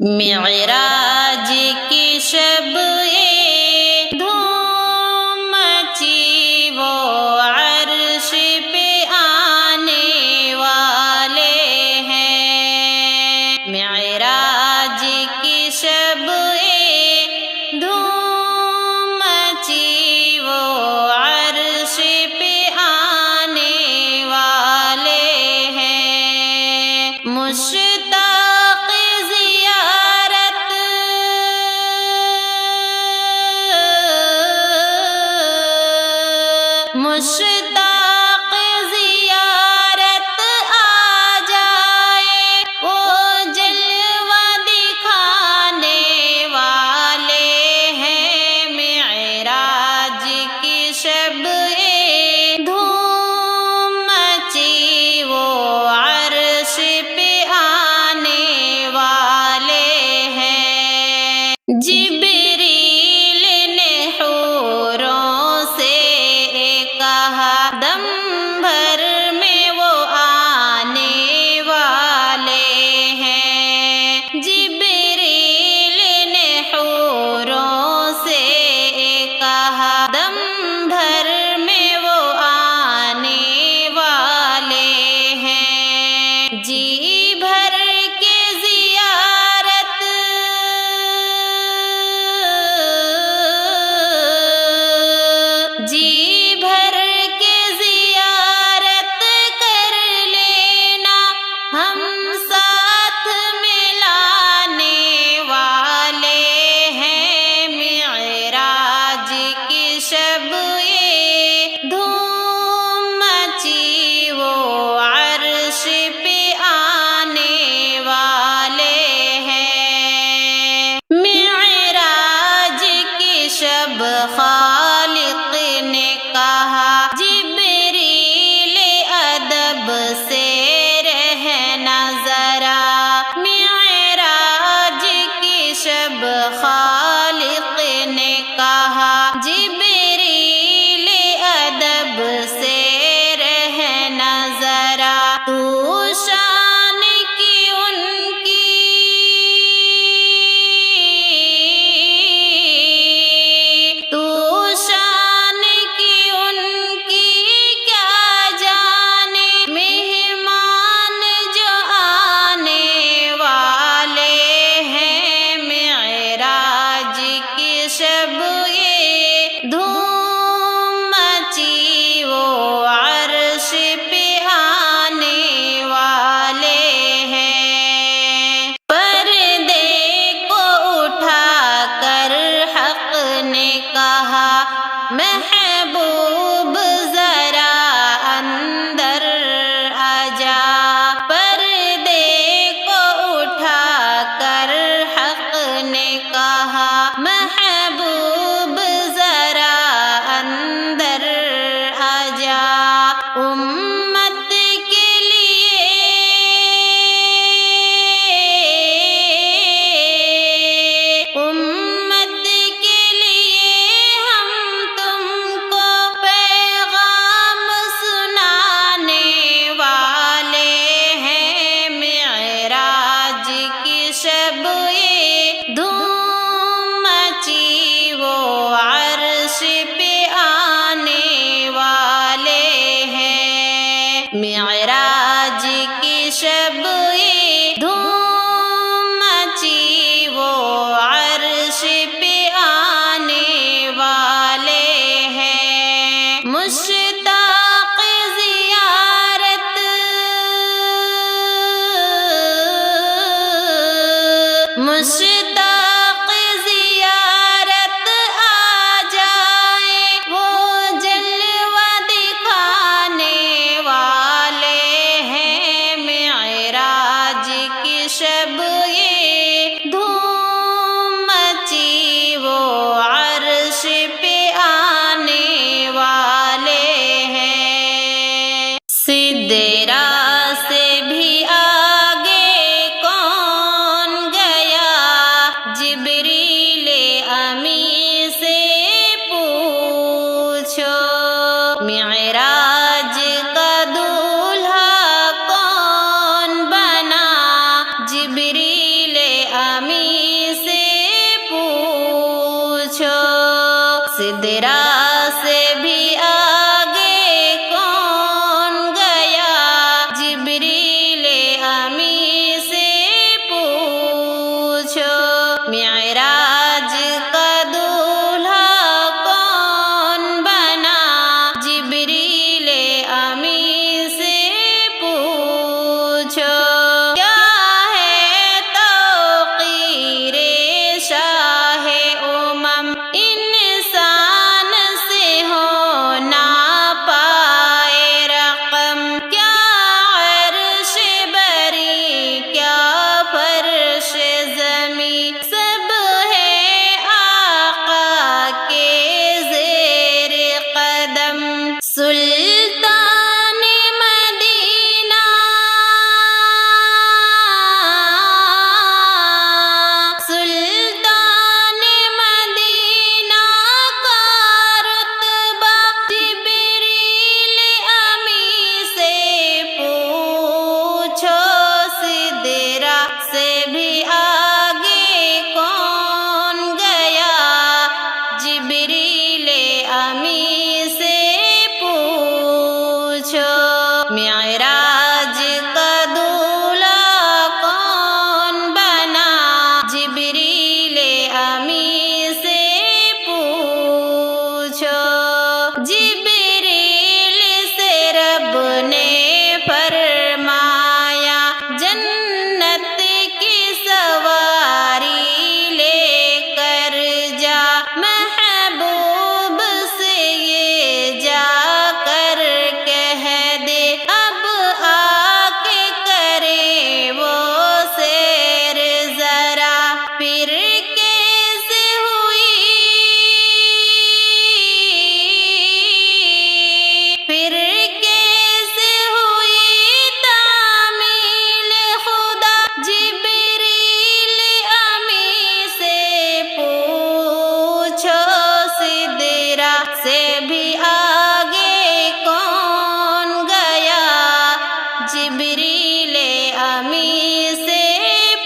معراج کی شب یہ دھوم مچی، وہ عرش پہ آنے والے ہیں۔ معراج کی شب یہ دھوم مچی، وہ عرش پہ آنے والے ہیں۔ مشتاق زیارت مشتاق زیارت آ جائے، وہ جلوہ دکھانے والے ہیں۔ معراج کی شب یہ دھوم مچی، وہ عرش پہ آنے والے ہیں۔ جبریل نے حوروں سے کہا، دم بھر میں وہ آنے والے ہیں۔ جبریل نے حوروں سے کہا، دم بھر میں وہ آنے والے ہیں۔ جی بھر کے زیارت جی بھر کے زیارت کر لینا، ہم ساتھ ملانے والے ہیں۔ معراج کی شب یہ دھوم مچی، وہ عرش پہ آنے والے ہیں۔ معراج کی شب خالق نے کہا، جبریل ادب سے رہنا ذرا۔ معراج کی شب خالق نے کہا، جبریل ادب سے رہنا ذرا۔ تو شان کی ان کی تو شان کی ان کی کیا جانے، مہمان جو آنے والے ہیں۔ معراج کی شب یہ دھوم مچی، وہ عرش پہ آنے والے ہیں۔ پردے کو اٹھا کر حق نے کہا، محبوب ذرا اندر آجا۔ پردے کو اٹھا کر حق نے کہا، محبوب ذرا اندر آجا۔ امت کے لیے امت کے لیے ہم تم کو پیغام سنانے والے ہیں۔ معراج کی شب یہ دھوم مچی، وہ عرش پہ آنے والے ہیں۔ معراج کی شب یہ دھوم مچی، وہ عرش پہ آنے والے ہیں۔ مشتاق زیارت مشتاق زیارت آ جائے، وہ جلوہ دکھانے والے ہیں۔ معراج کی شب یہ دھوم مچی، وہ عرش پہ آنے والے ہیں۔ سدرا سے بھی آگے کون گیا، سدرا سے بھی آگے کون گیا؟ جبریل امی سے پوچھو۔ معراج کا دولہا کون بنا؟ جبریل امی سے پوچھو۔ کیا ہے توقیر شاہ امم، انسان سے ہونا پائے رقم؟ کیا عرش بری، کیا فرش زمین، سب ہے آقا کے زیر قدم۔ سلطان مدینہ، سلطان مدینہ کا رتبہ جبریل امی سے پوچھو۔ سدرا سے بھی آگے کون گیا؟ جبریل امی سے پوچھو۔ معراج کا دولہا کون بنا؟ جبریل امی سے پوچھو۔ جبریل سے رب نے فرمایا، جنت کی سواری لے کر جا، محبوب سے یہ جا کر کہہ دے، اب آ کے کرے وہ سیر ذرا۔ پھر کیسے ہوئی، پھر کیسے ہوئی تعمیل خدا؟ جبریل امی سے پوچھو۔ سدرا سے بھی آگے کون گیا؟ جبریل امی سے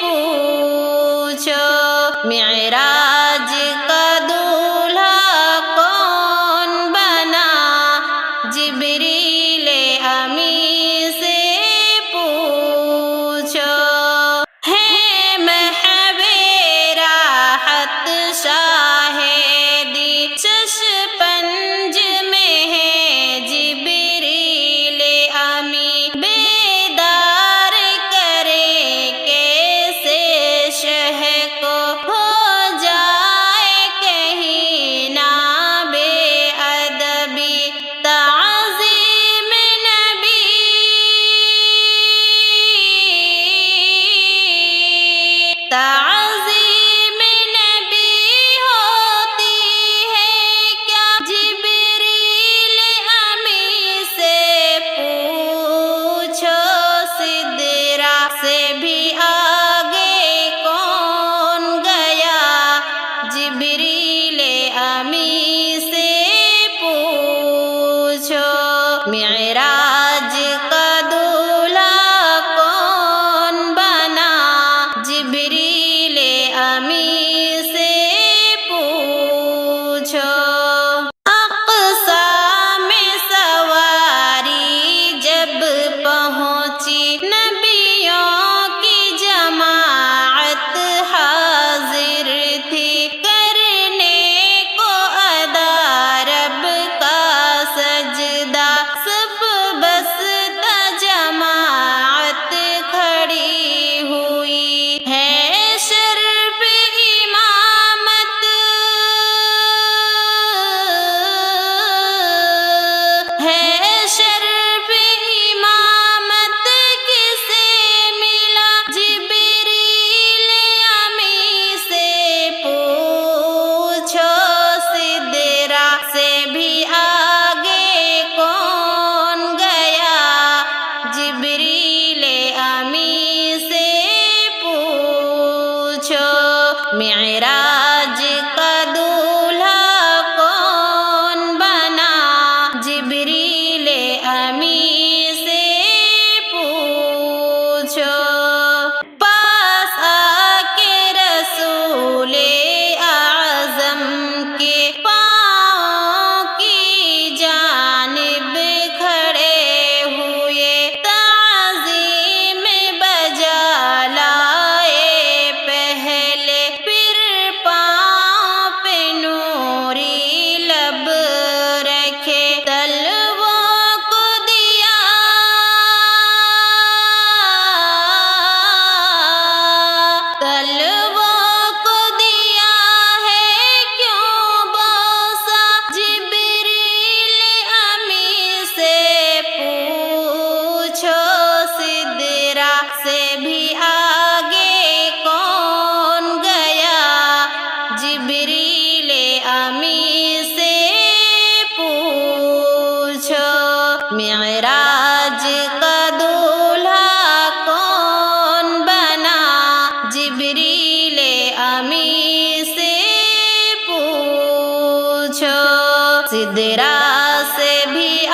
پوچھو۔ معراج کا دولہا کون بنا؟ جبریل امی سے پوچھو۔ ہے محو راحت شاہدی، ششپنج میں ہے جبریل امی، بیدار کرے کیسے شہ کو، ہو جائے کہیں نہ بے ادبی۔ تعظیم نبی، تعظیم نبی ہوتی ہے کیا؟ جبریل امی سے پوچھو۔ سدرا سے بھی آگے کون گیا؟ جبریل امی سے پوچھو۔ معراج کا دولہا کون بنا؟ جبریل امی سے پوچھو۔ اقصیٰ میں سواری جب پہنچی، نبیوں کی جماعت حاضر تھی، کرنے کو ادا رب کا سجدہ، سب بستا جماعت کھڑی ہوئی ہے۔ شرف امامت، ہے شرف امامت کسے ملا؟ جبریل امی سے پوچھو۔ سدرا سے بھی آگے کون گیا؟ جبریل امی سے پوچھو۔ معراج کا دولہا کون بنا؟ جبریل امی سے پوچھو۔ پاس آ کے رسول اعظم کے پاؤں امی سے پوچھو، سدرا سے بھی